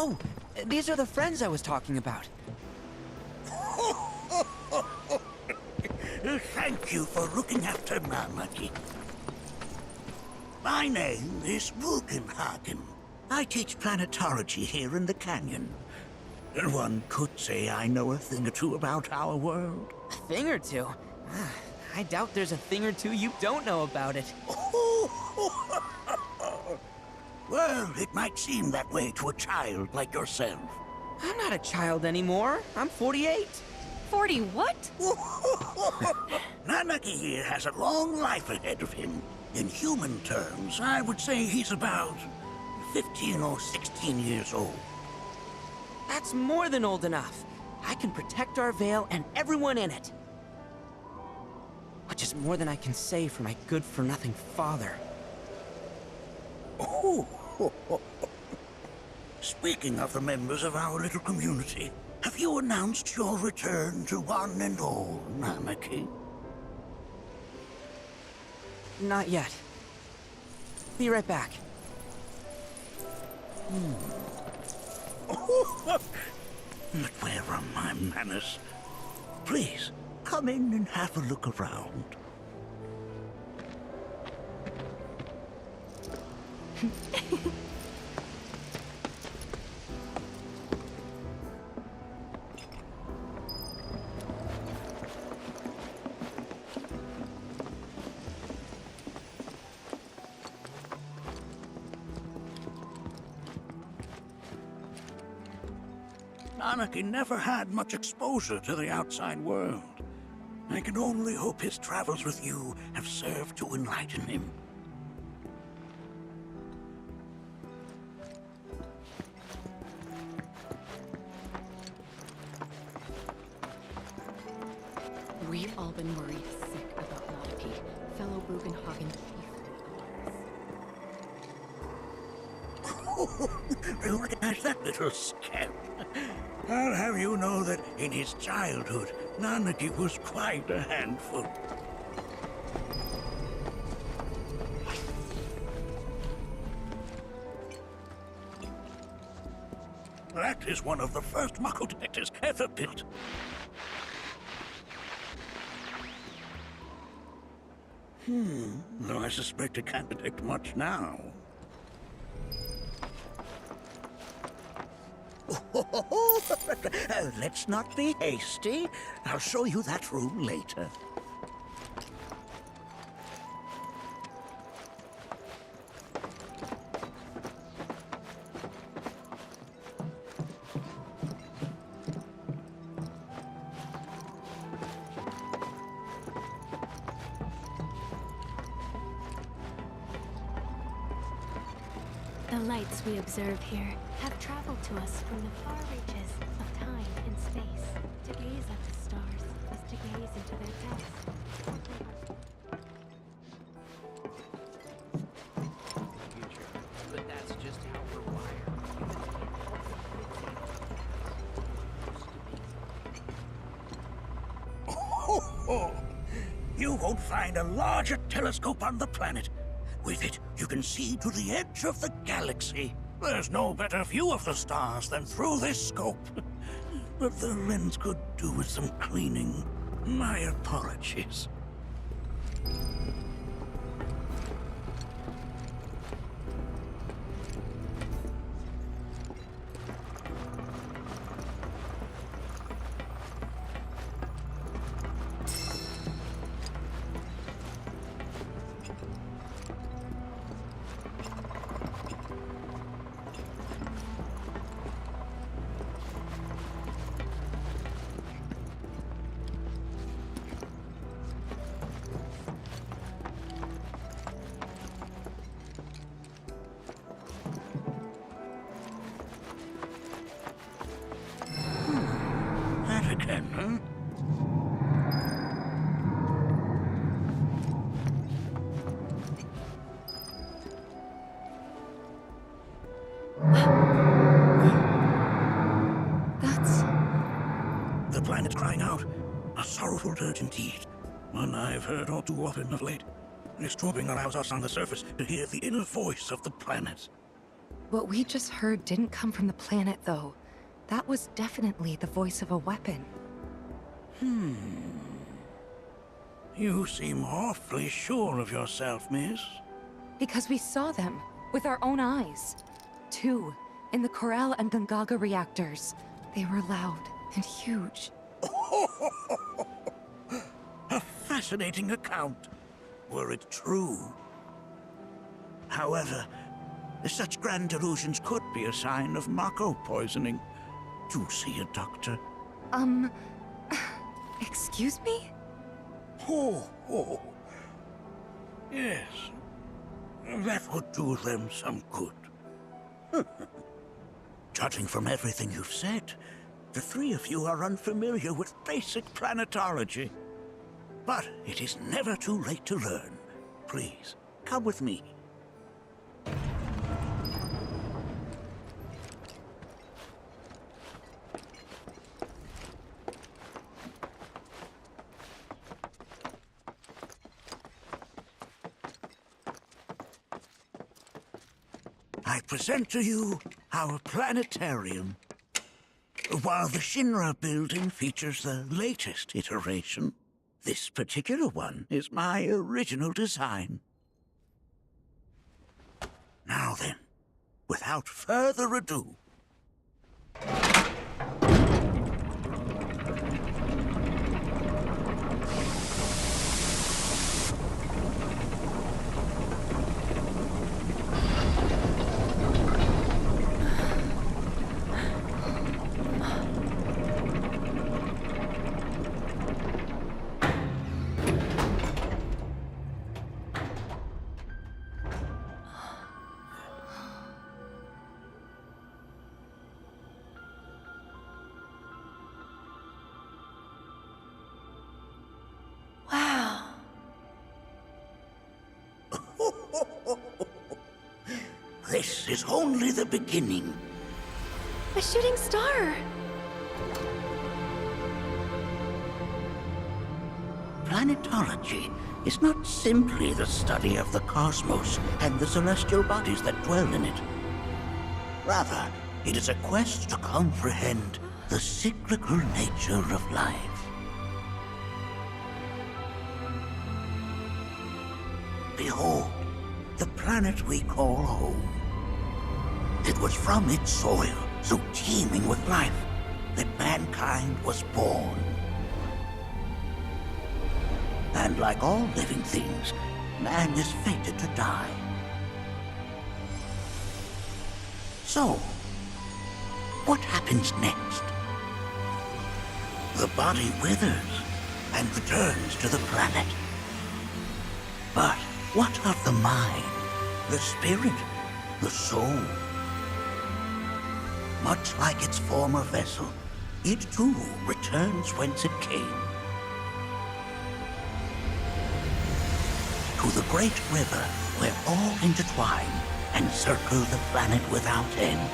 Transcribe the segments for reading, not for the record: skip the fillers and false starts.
Oh, these are the friends I was talking about. Thank you for looking after Namaki. My name is Bugenhagen. I teach planetology here in the canyon. One could say I know a thing or two about our world. A thing or two? I doubt there's a thing or two you don't know about it. Well, it might seem that way to a child like yourself. I'm not a child anymore. I'm 48. 40 what? Namaki here has a long life ahead of him. In human terms, I would say he's about 15 or 16 years old. That's more than old enough. I can protect our Veil and everyone in it. Which is more than I can say for my good-for-nothing father. Speaking of the members of our little community, have you announced your return to one and all, Namaki? Not yet. Be right back. But where are my manners? Please, come in and have a look around. Namaki never had much exposure to the outside world. I can only hope his travels with you have served to enlighten him. We've all been worried sick about Namaki, fellow Bugenhagen chief. You recognize that little scamp? I'll have you know that in his childhood, Namaki was quite a handful. That is one of the first Mako detectors ever built. Though I suspect it can't detect much now. Let's not be hasty. I'll show you that room later. The lights we observe here have traveled to us from the far reaches of time and space. To gaze at the stars is to gaze into their depths. But that's just how we're wired. You won't find a larger telescope on the planet. With it, you can see to the edge of the galaxy. There's no better view of the stars than through this scope. But the lens could do with some cleaning. My apologies. That again, huh? That's... The planet's crying out. A sorrowful dirge indeed. One I've heard all too often of late. This trooping allows us on the surface to hear the inner voice of the planet. What we just heard didn't come from the planet, though. That was definitely the voice of a weapon. You seem awfully sure of yourself, miss. Because we saw them, with our own eyes. 2, in the Corel and Gungaga reactors. They were loud and huge. A fascinating account, were it true. However, such grand delusions could be a sign of Mako poisoning. Do see a doctor. Excuse me? Oh. Yes. That would do them some good. Judging from everything you've said, the 3 of you are unfamiliar with basic planetology. But it is never too late to learn. Please, come with me. I present to you our planetarium. While the Shinra building features the latest iteration, this particular one is my original design. Now then, without further ado, this is only the beginning. A shooting star! Planetology is not simply the study of the cosmos and the celestial bodies that dwell in it. Rather, it is a quest to comprehend the cyclical nature of life. Behold, the planet we call home. It was from its soil, so teeming with life, that mankind was born. And like all living things, man is fated to die. So, what happens next? The body withers and returns to the planet. But what of the mind, the spirit, the soul? Much like its former vessel, it too returns whence it came. To the great river where all intertwine and circle the planet without end.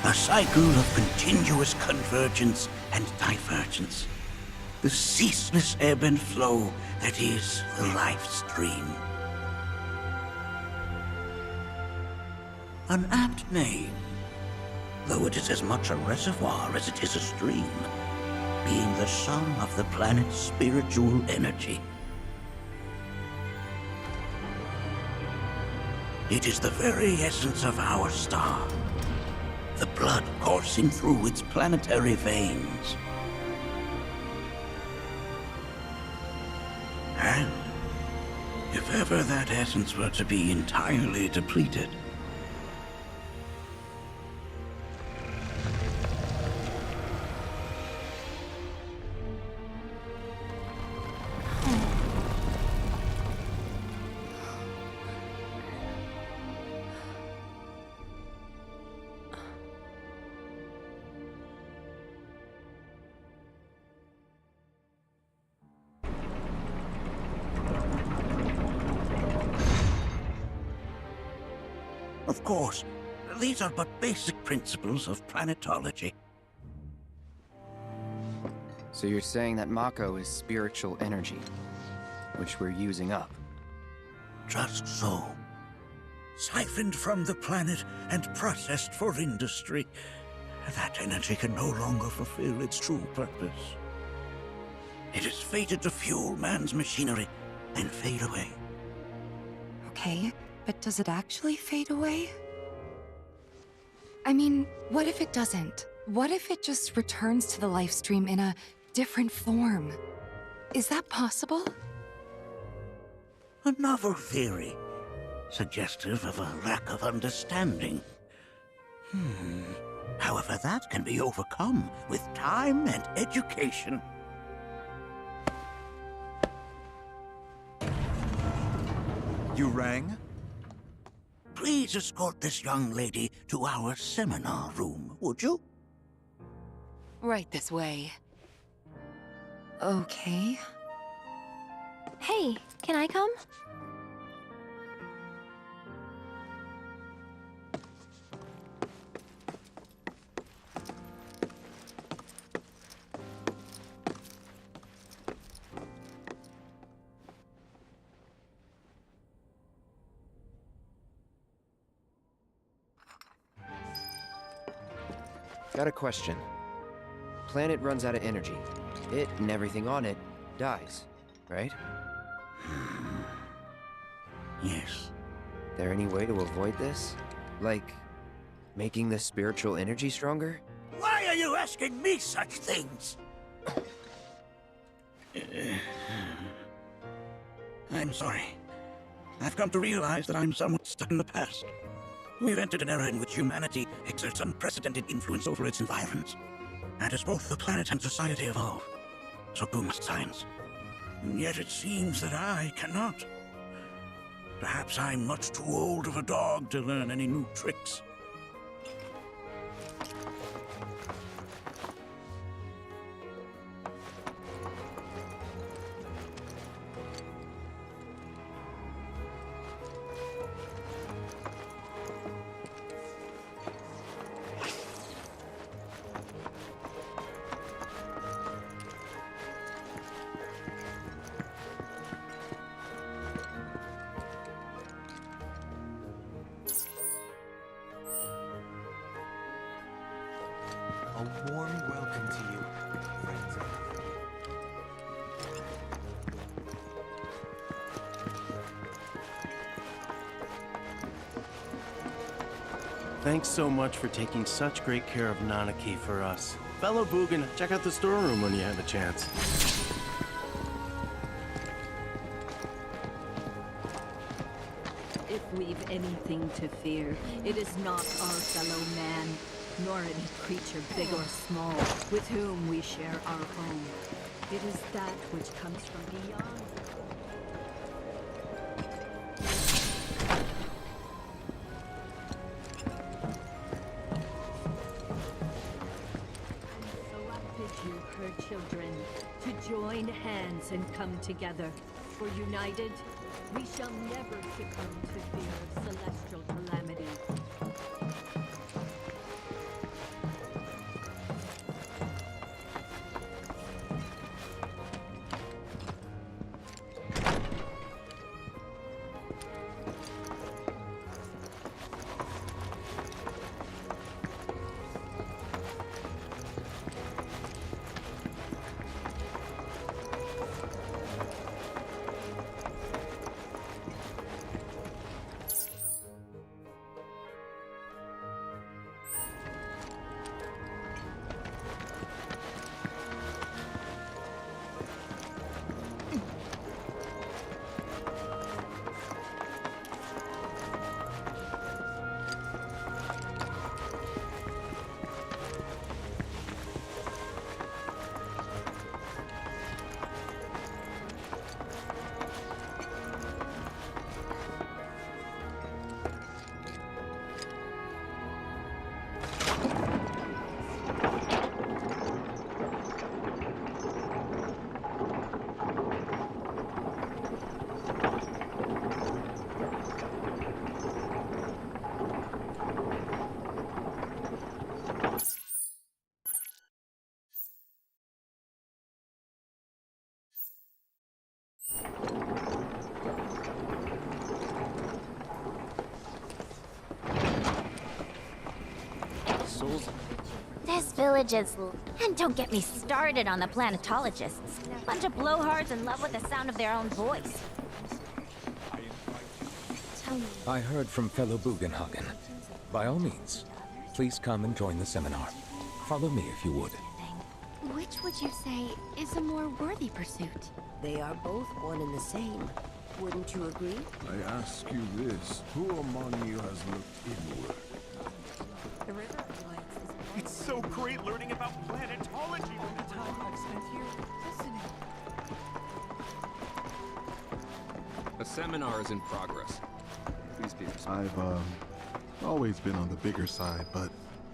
A cycle of continuous convergence and divergence. The ceaseless ebb and flow that is the life stream. An apt name, though it is as much a reservoir as it is a stream, being the sum of the planet's spiritual energy. It is the very essence of our star, the blood coursing through its planetary veins. And if ever that essence were to be entirely depleted, of course, these are but basic principles of planetology. So you're saying that Mako is spiritual energy, which we're using up? Just so. siphoned from the planet and processed for industry. That energy can no longer fulfill its true purpose. It is fated to fuel man's machinery and fade away. Okay, but does it actually fade away? I mean, what if it doesn't? What if it just returns to the life stream in a different form? Is that possible? A novel theory, suggestive of a lack of understanding. However, that can be overcome with time and education. You rang? Please escort this young lady to our seminar room, would you? Right this way. Okay. Hey, can I come? Got a question. Planet runs out of energy. It and everything on it dies, right? Yes. There any way to avoid this? Like, making the spiritual energy stronger? Why are you asking me such things? I'm sorry. I've come to realize that I'm somewhat stuck in the past. We've entered an era in which humanity exerts unprecedented influence over its environs. And as both the planet and society evolve, so too must science. And yet it seems that I cannot. Perhaps I'm much too old of a dog to learn any new tricks. A warm welcome to you, friends. Thanks so much for taking such great care of Nanaki for us. Fellow Boogan, check out the storeroom when you have a chance. If we've anything to fear, it is not our fellow man, nor any creature big or small, with whom we share our home. It is that which comes from beyond. And so I bid you, her children, to join hands and come together. For united, we shall never succumb to fear of celestial calamity. villages. And don't get me started on the planetologists. Bunch of blowhards in love with the sound of their own voice. Tell me. I heard from fellow Bugenhagen. By all means, please come and join the seminar. Follow me if you would. Which would you say is a more worthy pursuit? They are both one and the same. Wouldn't you agree? I ask you this, who among you has looked inward? The river of lights is... It's so great learning about planetology from the time I've spent here listening. A seminar is in progress. Please be respectful. I've, always been on the bigger side, but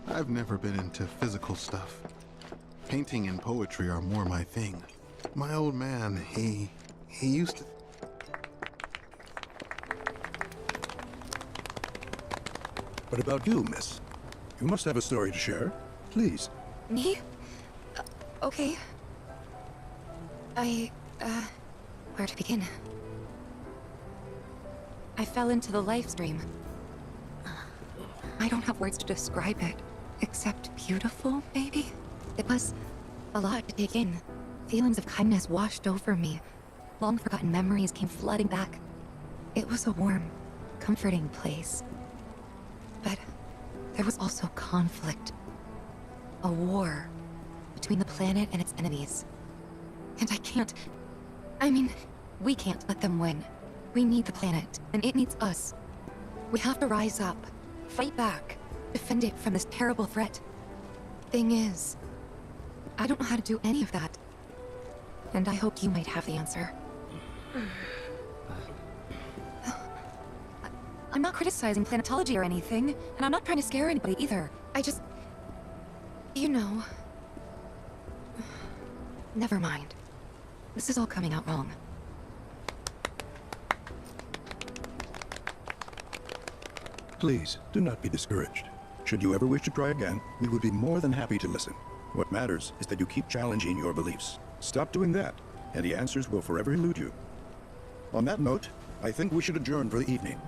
I've never been into physical stuff. Painting and poetry are more my thing. My old man, he used to... What about you, miss? You must have a story to share. Please. Me? Okay. Where to begin? I fell into the life stream. I don't have words to describe it, except beautiful, maybe? It was a lot to take in. Feelings of kindness washed over me. Long-forgotten memories came flooding back. It was a warm, comforting place. But there was also conflict. A war between the planet and its enemies. And we can't let them win. We need the planet, and it needs us. We have to rise up, fight back, defend it from this terrible threat. Thing is, I don't know how to do any of that. And I hoped you might have the answer. I'm not criticizing planetology or anything, and I'm not trying to scare anybody either. I just... You know... Never mind. This is all coming out wrong. Please, do not be discouraged. Should you ever wish to try again, we would be more than happy to listen. What matters is that you keep challenging your beliefs. Stop doing that, and the answers will forever elude you. On that note, I think we should adjourn for the evening.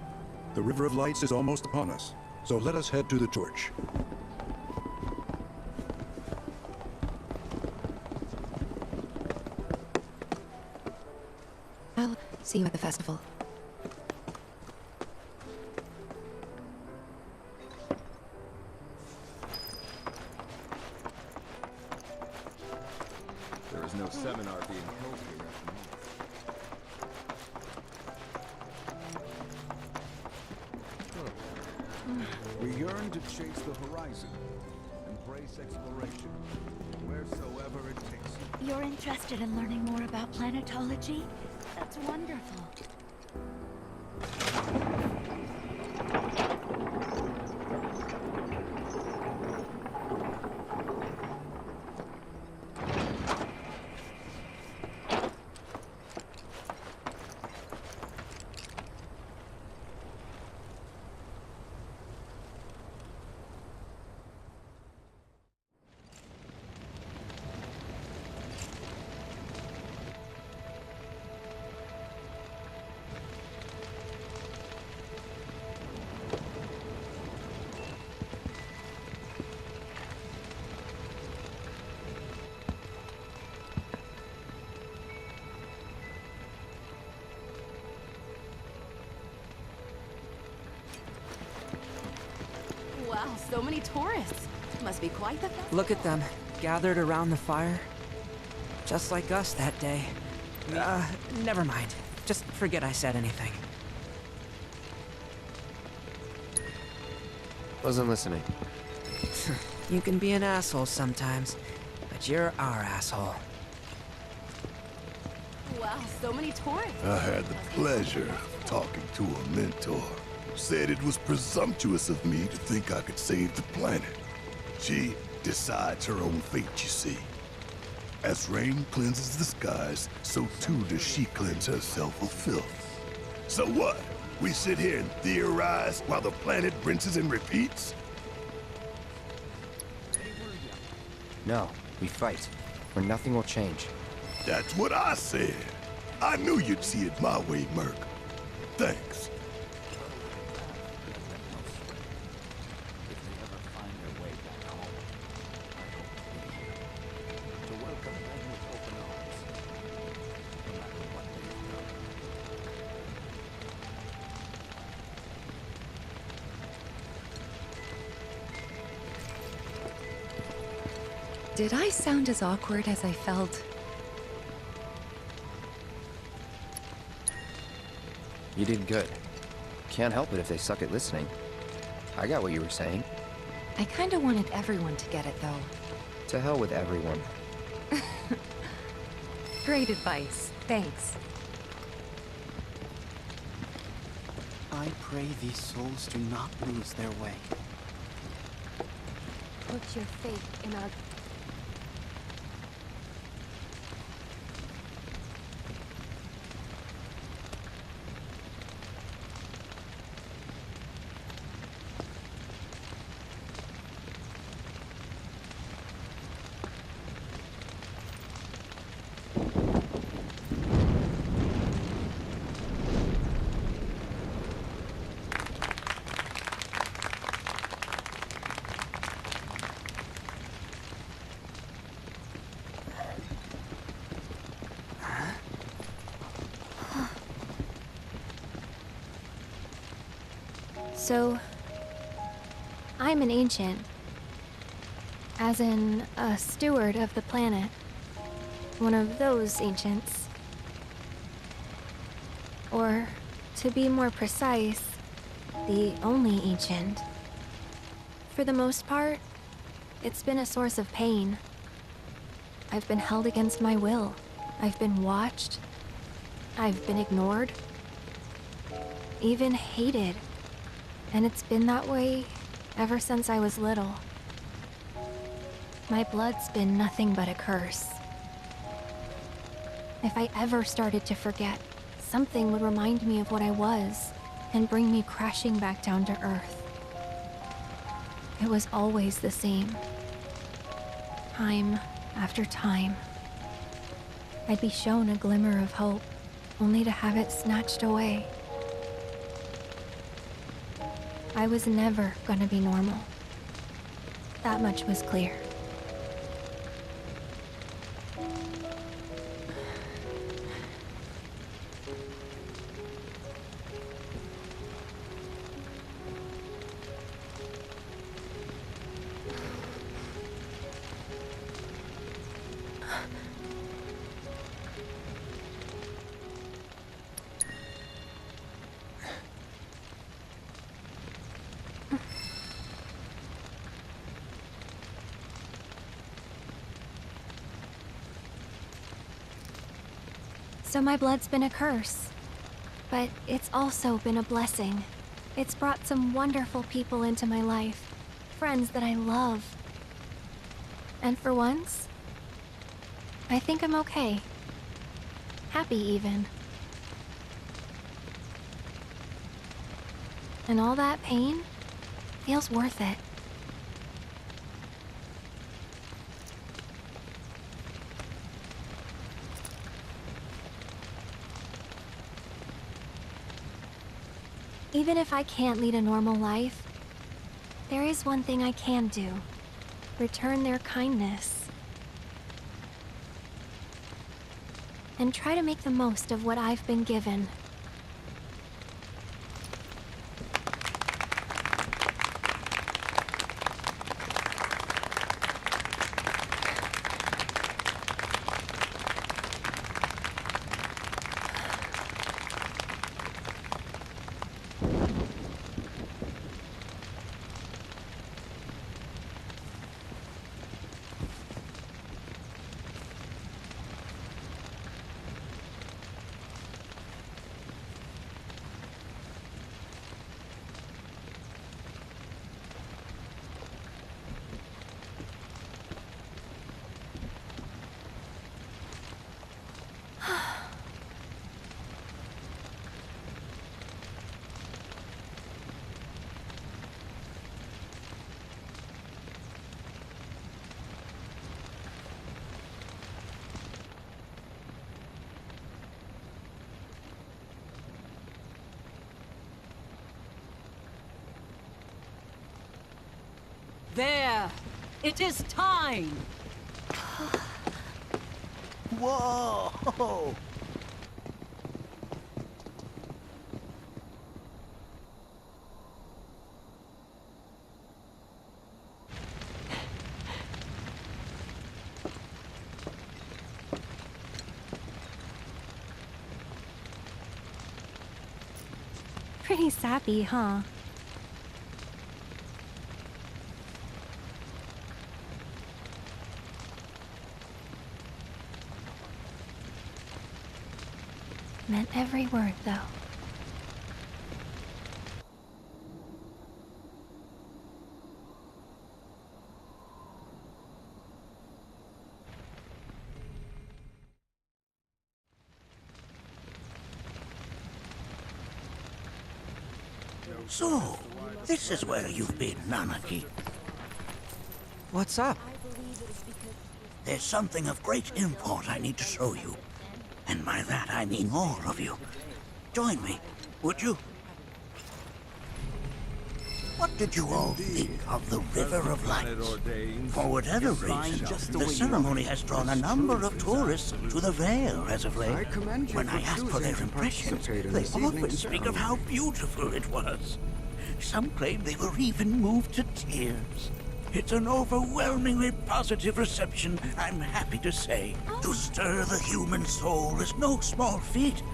The River of Lights is almost upon us, so let us head to the torch. I'll see you at the festival. There is no seminar being held here at the moment. We yearn to chase the horizon, embrace exploration, wheresoever it takes you. You're interested in learning more about planetology? That's wonderful. Wow, so many tourists. Must be quite the festival. Look at them, gathered around the fire. Just like us that day. Never mind. Just forget I said anything. Wasn't listening. You can be an asshole sometimes, but you're our asshole. Wow, so many tourists. I had the pleasure of talking to a mentor. Said it was presumptuous of me to think I could save the planet. She decides her own fate, you see. As rain cleanses the skies, so too does she cleanse herself of filth. So what? We sit here and theorize while the planet rinses and repeats? No, we fight, or nothing will change. That's what I said. I knew you'd see it my way, Merc. Thanks. Did I sound as awkward as I felt? You did good. Can't help it if they suck at listening. I got what you were saying. I kinda wanted everyone to get it, though. To hell with everyone. Great advice. Thanks. I pray these souls do not lose their way. Put your faith in our... So, I'm an ancient. As in, a steward of the planet. One of those ancients. Or, to be more precise, the only ancient. For the most part, it's been a source of pain. I've been held against my will. I've been watched. I've been ignored. Even hated. And it's been that way ever since I was little. My blood's been nothing but a curse. If I ever started to forget, something would remind me of what I was and bring me crashing back down to earth. It was always the same. Time after time. I'd be shown a glimmer of hope, only to have it snatched away. I was never gonna be normal. That much was clear. So my blood's been a curse, but it's also been a blessing. It's brought some wonderful people into my life, friends that I love. And for once, I think I'm okay. Happy even. And all that pain feels worth it. Even if I can't lead a normal life, there is one thing I can do. Return their kindness. And try to make the most of what I've been given. There! It is time! Whoa! pretty sappy, huh? Meant every word, though. So, this is where you've been, Nanaki. What's up? There's something of great import I need to show you. And by that I mean all of you. Join me, would you? What did you all think of the River of Lights? For whatever reason, the ceremony has drawn a number of tourists to the Vale as of late. When I ask for their impressions, they often speak of how beautiful it was. Some claim they were even moved to tears. It's an overwhelmingly positive reception, I'm happy to say. To stir the human soul is no small feat,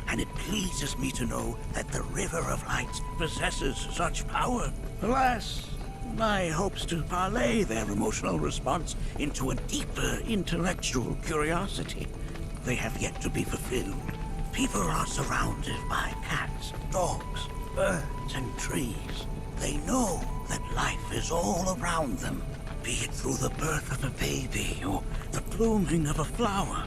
and it pleases me to know that the River of Lights possesses such power. Alas, my hopes to parlay their emotional response into a deeper intellectual curiosity, they have yet to be fulfilled. People are surrounded by cats, dogs, birds, and trees. They know that life is all around them, be it through the birth of a baby or the blooming of a flower.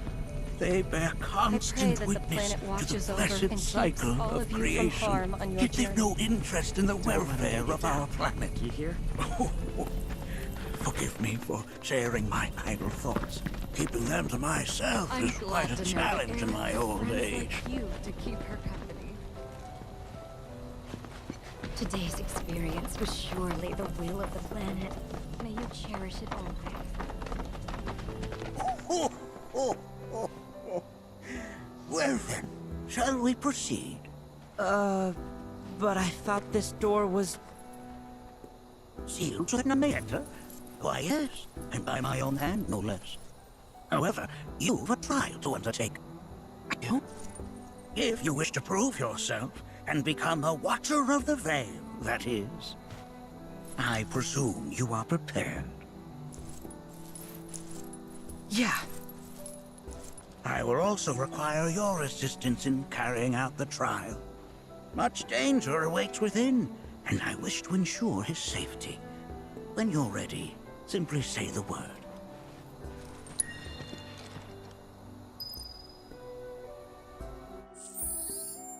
They bear constant witness to the blessed cycle of creation. Yet they've no interest in the welfare of our planet. You hear? Forgive me for sharing my idle thoughts. Keeping them to myself is quite a challenge in my old age. To keep her company. Today's experience was surely the will of the planet. May you cherish it always. Well then, shall we proceed? But I thought this door was... Sealed so that none may enter? Why yes, and by my own hand, no less. However, you've a trial to undertake. You? If you wish to prove yourself and become a Watcher of the Vale, that is. I presume you are prepared. Yeah. I will also require your assistance in carrying out the trial. Much danger awaits within, and I wish to ensure his safety. When you're ready, simply say the word,